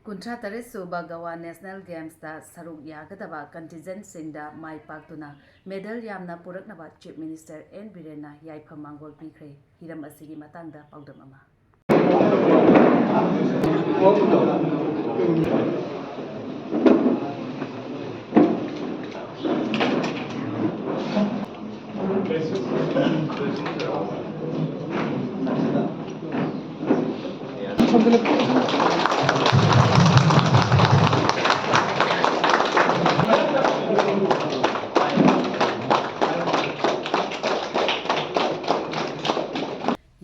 Kuntratare suba Goa National Games da saruk yagadaba contingent singda mai paktuna medal yamna puraknaba Chief Minister N.Biren na yaipha mangol pikhare hiram asigi matangda paudam ama.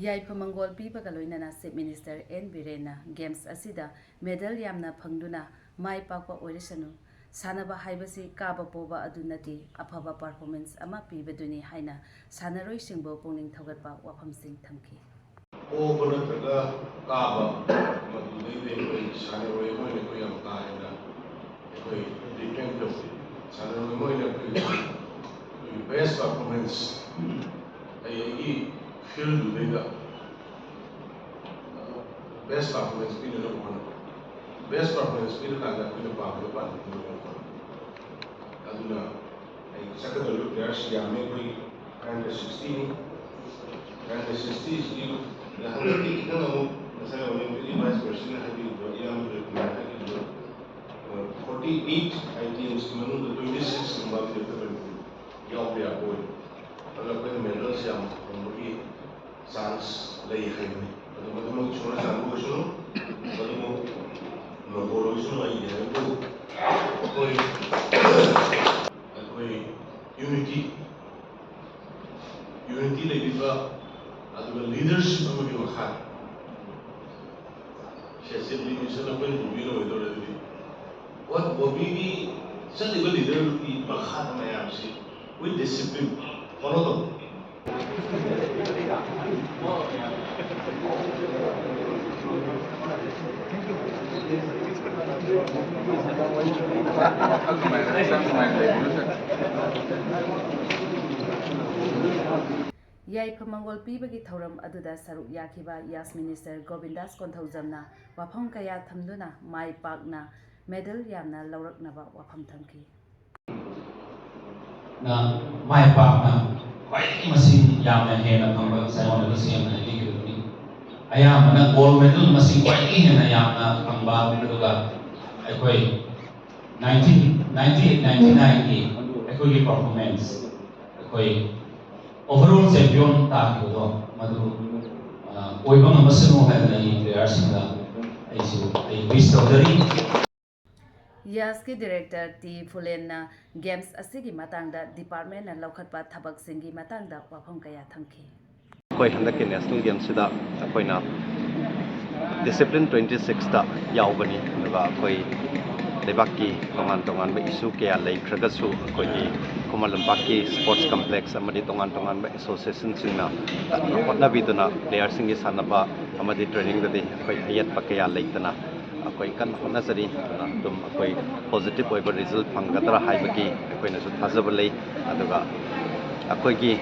Yaipha mangol pipa kaloinana Chief Minister N.Biren na Games asida medal yamna phangduna mai pakpa oirisanu sanaba haibasi kaba pobadu nati afaba performance ama pibaduni haina sanaroi singbo pungning thogatpa wafamsing thamki. Pobadu kaba madudai sanaroi moine ko yam kaina koi depend of sanaroi moine ko best performance ai field dega best performance pin no one best performance pin na ga pin pa ba aduna ai secondary players ya me koi and 16 and 60 is you the 100 kita no saya olympic vice president habi yang 48 items manu 26 number the ya be boy ala ko medals yang memiliki chance lay haini aduma chura sabu sunu aduma no bolo sunu ai ko unity lagi ba aduma leadership amagi makha shesibli mission ko bino idore di what bobigi sali leader ki makha na yapsi with discipline follow them. Yaipha mangol pibagi thoram aduda saruk yakiba Yas Minister Govindas Konthaujamna wafam kaya thamduna mai pakna medal yamna lauraknaba wafam thamki. Na mai pakna quite masing yamna hena thamba sayon masing na digiruni ayamna gold medal masing quite hena yamna thamba aduga aikoi 1998 99 ki aikoi performance aikoi overall champion ta ko madu oibang amasano haina ni players singa aisu ai wish tawdari. Yas ki director T Fulen na games asigi matangda department na laukhatpa thabak singi matangda wafam kaya thamki. Koi handaki national games da koina discipline 26 da yaubani nuga koi lebaki tongan ba issue kaya lay kragasu koi kumalambaki sports complex amadi tongan ba association singna hotna biduna players singi sanaba amadi training da de koi ayat pakaya laitana akoi kan honasari dum akoi positive oiba result phanggadra haibaki akoina su thajaba lei aduga akoi gi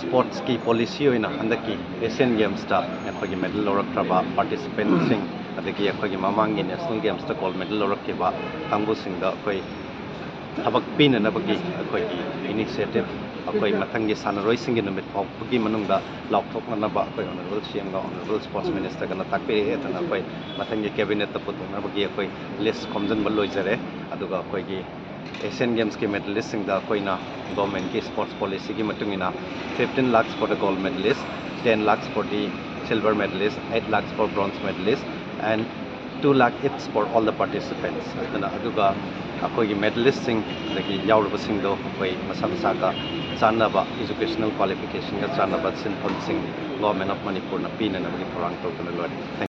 sports ki policy oina handaki Asian Games ta akoi medal lorakraba participants sing adagi akoi mamangi national games ta gold medal lorakeba tangbu singda akoi thabak pin na bagi akoi initiative akoi mathangi sanaroi singi numit pagi manungda laukthok na ba akoi honorable CM ga honorable sports minister kana takpe etana akoi mathangi cabinet ta putna bagi akoi list komjan baloi jare aduga akoi gi Asian Games ki medalist singda koina government ki sports policy ki matungina 15 lakhs for the gold medalist, 10 lakhs for the silver medalist, 8 lakhs for bronze medalist and 2 lakh each for all the participants. Adana aduga akoi gi medalist sing lagi yaurba sing do koi masam ka sanaba educational qualification ga sanaba sin sing government of Manipur na pina na gi thorang to kana lori.